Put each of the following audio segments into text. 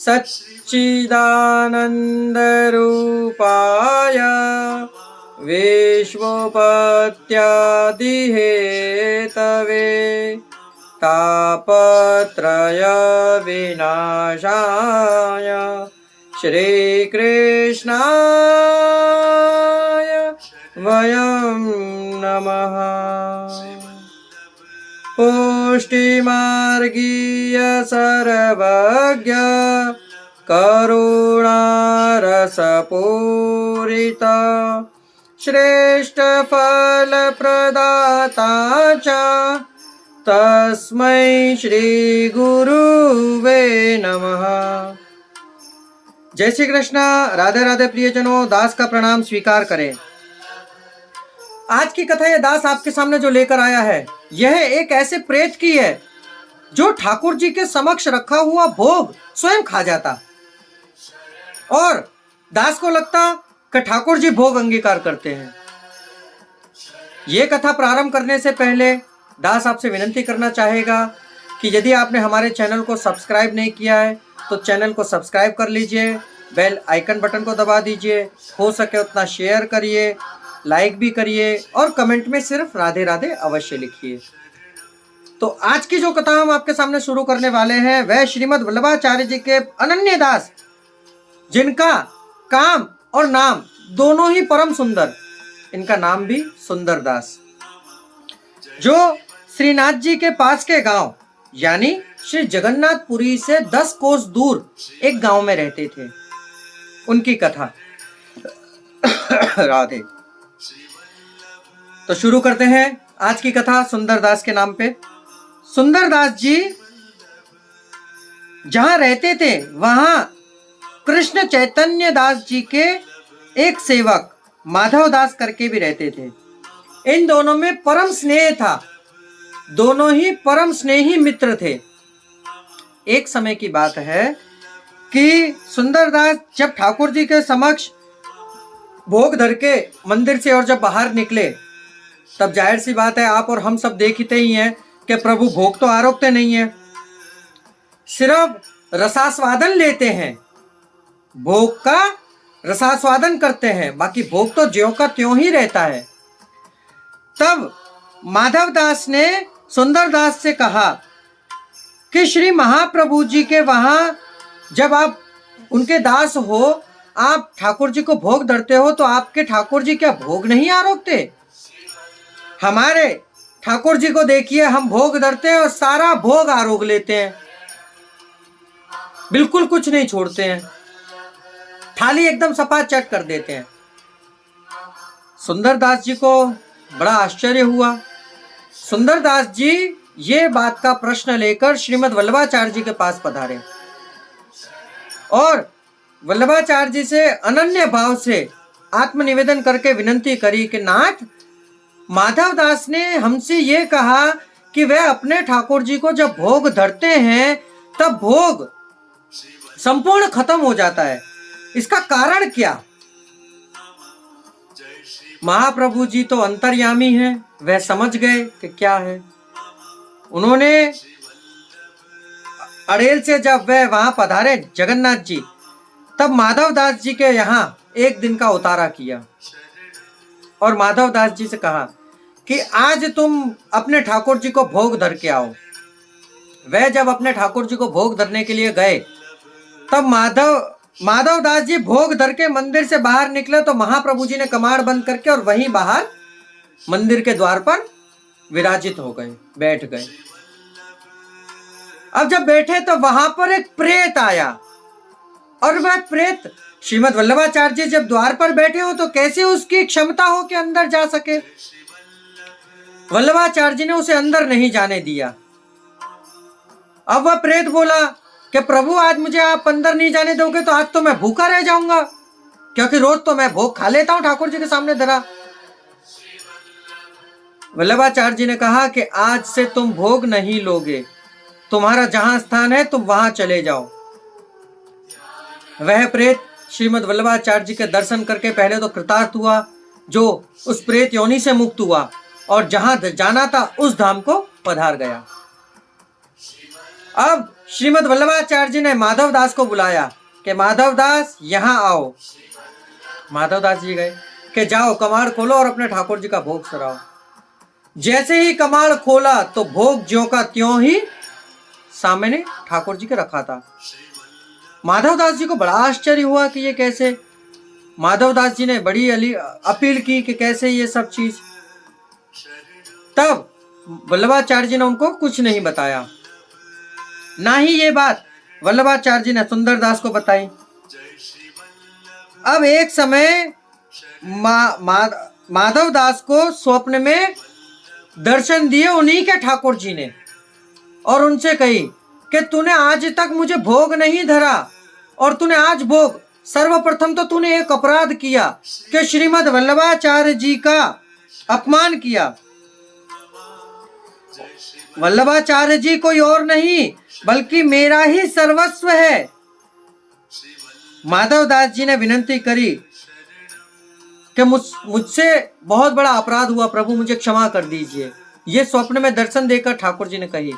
सच्चिदानन्दरूपाय विश्वोपत्यादिहेतवे तापत्रय विनाशाय श्रीकृष्णाय वयं नमः। पुष्टिमार्गीय सर्वज्ञ करुणारसपूरित श्रेष्ठ फलप्रदाता च तस्मै श्री गुरुवे नमः। जय श्री कृष्ण। राधे राधे प्रियजनों, दास का प्रणाम स्वीकार करें। आज की कथा यह दास आपके सामने जो लेकर आया है, यह एक ऐसे प्रेत की है जो ठाकुर जी के समक्ष रखा हुआ भोग स्वयं खा जाता और दास को लगता कि ठाकुर जी भोग अंगीकार करते हैं। यह कथा प्रारंभ करने से पहले दास आपसे विनती करना चाहेगा कि यदि आपने हमारे चैनल को सब्सक्राइब नहीं किया है तो चैनल को सब्सक्राइब कर लीजिए, बेल आइकन बटन को दबा दीजिए, हो सके उतना शेयर करिए, लाइक भी करिए और कमेंट में सिर्फ राधे राधे अवश्य लिखिए। तो आज की जो कथा हम आपके सामने शुरू करने वाले हैं वह श्रीमद् वल्लभाचार्य जी के अनन्य दास, जिनका काम और नाम दोनों ही परम सुंदर, इनका नाम भी सुंदर दास, जो श्रीनाथ जी के पास के गांव यानी श्री जगन्नाथपुरी से 10 कोस दूर एक गांव में रहते थे, उनकी कथा। राधे। तो शुरू करते हैं आज की कथा सुंदर दास के नाम पे। सुंदर दास जी जहां रहते थे वहां कृष्ण चैतन्य दास जी के एक सेवक माधव दास करके भी रहते थे। इन दोनों में परम स्नेह था, दोनों ही परम स्नेही मित्र थे। एक समय की बात है कि सुंदर दास जब ठाकुर जी के समक्ष भोग धर के मंदिर से और जब बाहर निकले, तब जाहिर सी बात है आप और हम सब देखते ही हैं कि प्रभु भोग तो आरोगते नहीं है, सिर्फ रसास्वादन लेते हैं, भोग का रसास्वादन करते हैं, बाकी भोग तो ज्यों का त्यों ही रहता है। तब माधव दास ने सुंदर दास से कहा कि श्री महाप्रभु जी के वहां जब आप उनके दास हो, आप ठाकुर जी को भोग धरते हो, तो आपके ठाकुर जी क्या भोग नहीं आरोगते? हमारे ठाकुर जी को देखिए, हम भोग धरते हैं और सारा भोग आरोग लेते हैं, बिल्कुल कुछ नहीं छोड़ते हैं, थाली एकदम सपाचट कर देते हैं। सुंदर दास जी को बड़ा आश्चर्य हुआ। सुंदर दास जी ये बात का प्रश्न लेकर श्रीमद् वल्लभाचार्य जी के पास पधारे और वल्लभाचार्य जी से अनन्य भाव से आत्मनिवेदन करके विनती करी कि नाथ, माधव दास ने हमसे ये कहा कि वह अपने ठाकुर जी को जब भोग धरते हैं तब भोग संपूर्ण खत्म हो जाता है, इसका कारण क्या? महाप्रभु जी तो अंतर्यामी हैं, वह समझ गए कि क्या है। उन्होंने अड़ेल से जब वह वहां पधारे जगन्नाथ जी, तब माधव दास जी के यहाँ एक दिन का उतारा किया और माधव दास जी से कहा कि आज तुम अपने ठाकुर जी को भोग धर के आओ। वह जब अपने ठाकुर जी को भोग धरने के लिए गए, तब माधव दास जी भोग धर के मंदिर से बाहर निकले तो महाप्रभु जी ने कमाड़ बंद करके और वहीं बाहर मंदिर के द्वार पर विराजित हो गए, बैठ गए। अब जब बैठे तो वहां पर एक प्रेत आया और वह प्रेत श्रीमद् वल्लभाचार्य जी जब द्वार पर बैठे हो तो कैसे उसकी क्षमता हो कि अंदर जा सके? वल्लभाचार्य जी ने उसे अंदर नहीं जाने दिया। अब वह प्रेत बोला कि प्रभु, आज मुझे आप अंदर नहीं जाने दोगे तो आज तो मैं भूखा रह जाऊंगा, क्योंकि रोज तो मैं भोग खा लेता हूं ठाकुर जी के सामने धरा। वल्लभाचार्य जी ने कहा कि आज से तुम भोग नहीं लोगे, तुम्हारा जहां स्थान है तुम वहां चले जाओ। वह प्रेत श्रीमद् वल्लभाचार्य जी के दर्शन करके पहले तो कृतार्थ हुआ, जो उस प्रेत योनि से मुक्त हुआ और जहां जाना था उस धाम को पधार गया। अब श्रीमद वल्लभाचार्य जी ने माधव दास को बुलाया कि माधव दास यहाँ आओ। माधव दास जी गए कि जाओ कमाड़ खोलो और अपने ठाकुर जी का भोग सराओ। जैसे ही कमाड़ खोला तो भोग ज्यों का त्यों ही सामने ठाकुर जी के रखा था। माधव दास जी को बड़ा आश्चर्य हुआ कि ये कैसे। माधव दास जी ने बड़ी अपील की कि कैसे ये सब चीज। तब वल्लभाचार्य जी ने उनको कुछ नहीं बताया, ना ही ये बात वल्लभाचार्य जी ने सुंदर दास को बताई। अब एक समय माधव दास को स्वप्न में दर्शन दिए उन्हीं के ठाकुर जी ने और उनसे कही कि तूने आज तक मुझे भोग नहीं धरा और तूने आज भोग। सर्वप्रथम तो तूने एक अपराध किया कि श्रीमद वल्लभाचार्य जी का अपमान किया। वल्लभाचार्य जी कोई और नहीं बल्कि मेरा ही सर्वस्व है। माधव दास जी ने विनती करी कि मुझसे बहुत बड़ा अपराध हुआ, प्रभु मुझे क्षमा कर दीजिए। ये स्वप्न में दर्शन देकर ठाकुर जी ने कही।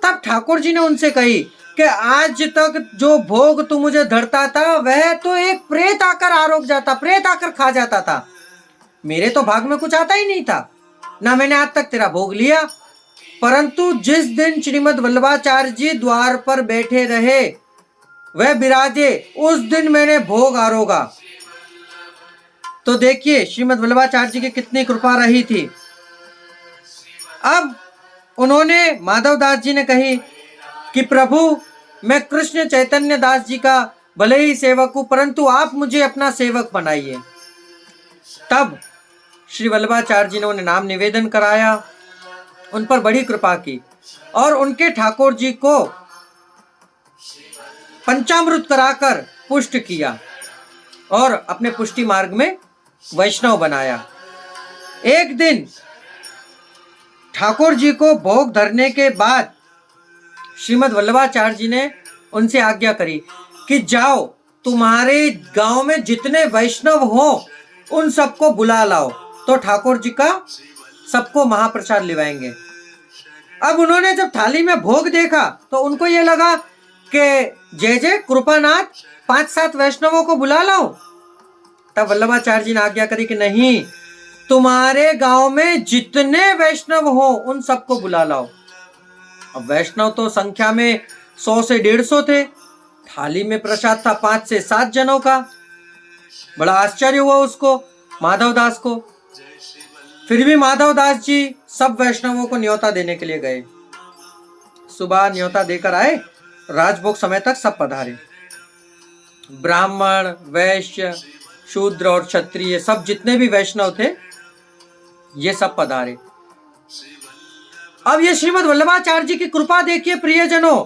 तब ठाकुर जी ने उनसे कही कि आज तक जो भोग तू मुझे धरता था वह तो एक प्रेत आकर आरोग जाता, प्रेत आकर खा जाता था। मेरे तो भाग में कुछ आता ही नहीं था, ना मैंने आज तक तेरा भोग लिया। परंतु जिस दिन श्रीमद वल्लभाचार्य जी द्वार पर बैठे रहे वह विराजे, उस दिन मैंने भोग आरोगा। तो देखिए श्रीमद वल्लभाचार्य जी की कितनी कृपा रही थी। अब उन्होंने माधव दास जी ने कही कि प्रभु मैं कृष्ण चैतन्य दास जी का भले ही सेवक हूं, परंतु आप मुझे अपना सेवक बनाइए। तब श्री वल्लभाचार्य जी ने उन्हें नाम निवेदन कराया, उन पर बड़ी कृपा की और उनके ठाकुर जी को पंचामृत कराकर पुष्ट किया और अपने पुष्टि मार्ग में वैष्णव बनाया। एक दिन ठाकुर जी को भोग धरने के बाद श्रीमद वल्लभाचार्य जी ने उनसे आज्ञा करी कि जाओ तुम्हारे गांव में जितने वैष्णव हो उन सबको बुला लाओ, तो ठाकुर जी का सबको महाप्रसाद लिवाएंगे। अब उन्होंने जब थाली में भोग देखा तो उनको ये लगा कि जय जय कृपानाथ 5-7 वैष्णवों को बुला लाओ। तब वल्लभाचार्य जी ने आज्ञा करी कि नहीं, तुम्हारे गांव में जितने वैष्णव हो उन सबको बुला लाओ। अब वैष्णव तो संख्या में 100 से 150 थे, थाली में प्रसाद था 5 से 7 जनों का। बड़ा आश्चर्य हुआ उसको, माधव दास को। फिर भी माधव दास जी सब वैष्णवों को न्योता देने के लिए गए। सुबह न्योता देकर आए, राजभोग समय तक सब पधारे। ब्राह्मण, वैश्य, शूद्र और क्षत्रिय सब जितने भी वैष्णव थे ये सब पधारे। अब ये श्रीमद वल्लभाचार्य जी की कृपा देखिए प्रियजनों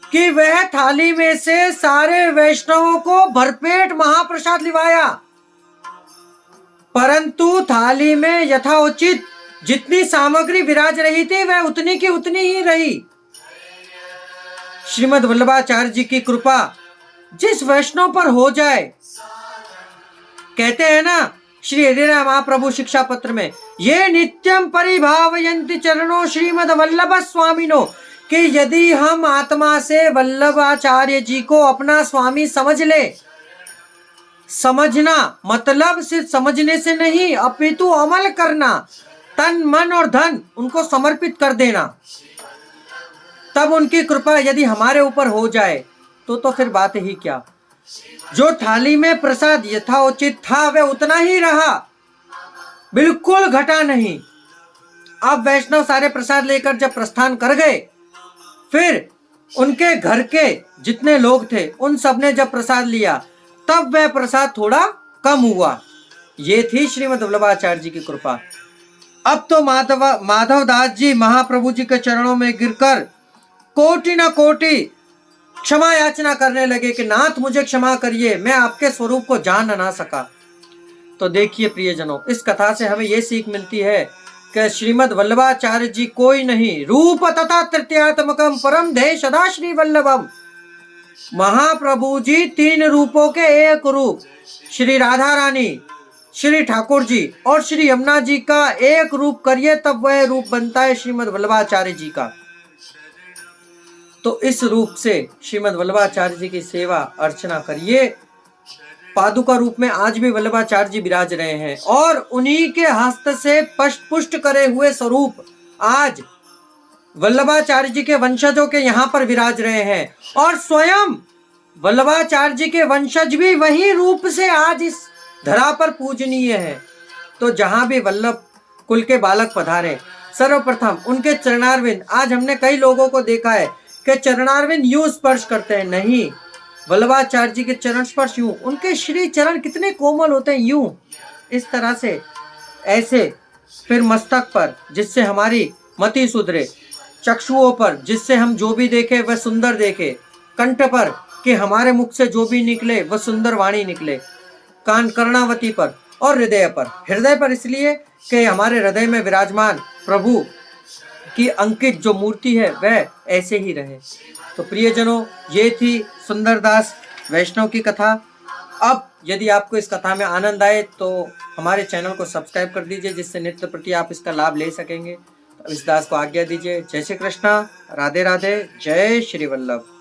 कि वह थाली में से सारे वैष्णवों को भरपेट महाप्रसाद लिवाया, परंतु थाली में यथाउचित जितनी सामग्री विराज रही थी वह उतनी की उतनी ही रही। श्रीमद वल्लभाचार्य जी की कृपा जिस वैष्णव पर हो जाए, कहते हैं ना श्री हरिराय महाप्रभु शिक्षा पत्र में, ये नित्यम परिभावयन्ति चरणों श्रीमद वल्लभ स्वामिनो, कि यदि हम आत्मा से वल्लभाचार्य जी को अपना स्वामी समझ ले, समझना मतलब सिर्फ समझने से नहीं अपितु अमल करना, तन मन और धन उनको समर्पित कर देना, तब उनकी कृपा यदि हमारे ऊपर हो जाए तो फिर बात ही क्या। जो थाली में प्रसाद यथाउचित था वह उतना ही रहा, बिल्कुल घटा नहीं। अब वैष्णव सारे प्रसाद लेकर जब प्रस्थान कर गए, फिर उनके घर के जितने लोग थे उन सब ने जब प्रसाद लिया तब वह प्रसाद थोड़ा कम हुआ। ये थी श्रीमद वल्लभाचार्य जी की कृपा। अब तो माधव दास जी महाप्रभु जी के चरणों में गिरकर कोटि न कोटि क्षमा याचना करने लगे कि नाथ मुझे क्षमा करिए, मैं आपके स्वरूप को जान ना सका। तो देखिए प्रियजनों, इस कथा से हमें यह सीख मिलती है कि श्रीमद वल्लभाचार्य जी कोई नहीं, रूप तथा तृतीयात्मकम परम ध्येय सदा श्री वल्लभम। महाप्रभु जी 3 रूपों के एक रूप, श्री राधा रानी, श्री ठाकुर जी और श्री यमुना जी का एक रूप करिए तब वह रूप बनता है श्रीमद वल्लभाचार्य जी का। तो इस रूप से श्रीमद् वल्लभाचार्य जी की सेवा अर्चना करिए। पादुका रूप में आज भी वल्लभाचार्य जी विराज रहे हैं और उन्हीं के हस्त से पष्ट पुष्ट करे हुए स्वरूप आज वल्लभाचार्य जी के वंशजों के यहाँ पर विराज रहे हैं और स्वयं वल्लभाचार्य जी के वंशज भी वही रूप से आज इस धरा पर पूजनीय है। तो जहां भी वल्लभ कुल के बालक पधारे, सर्वप्रथम उनके चरणारविंद, आज हमने कई लोगों को देखा है कि चरणारविंद यूं स्पर्श करते हैं, नहीं, वल्लभाचार्य जी के चरण स्पर्श यूं, उनके श्री चरण कितने कोमल होते हैं, यूं इस तरह से, ऐसे, फिर मस्तक पर जिससे हमारी मति सुधरे, चक्षुओं पर जिससे हम जो भी देखे वह सुंदर देखे, कंठ पर कि हमारे मुख से जो भी निकले वह सुंदर वाणी निकले, कान कर्णावती पर और हृदय पर। हृदय पर इसलिए कि हमारे हृदय में विराजमान प्रभु की अंकित जो मूर्ति है वह ऐसे ही रहे। तो प्रियजनों, ये थी सुंदरदास वैष्णव की कथा। अब यदि आपको इस कथा में आनंद आए तो हमारे चैनल को सब्सक्राइब कर दीजिए, जिससे नित्य प्रति आप इसका लाभ ले सकेंगे। तो इस दास को आज्ञा दीजिए। जय श्री कृष्णा, राधे राधे, जय श्री वल्लभ।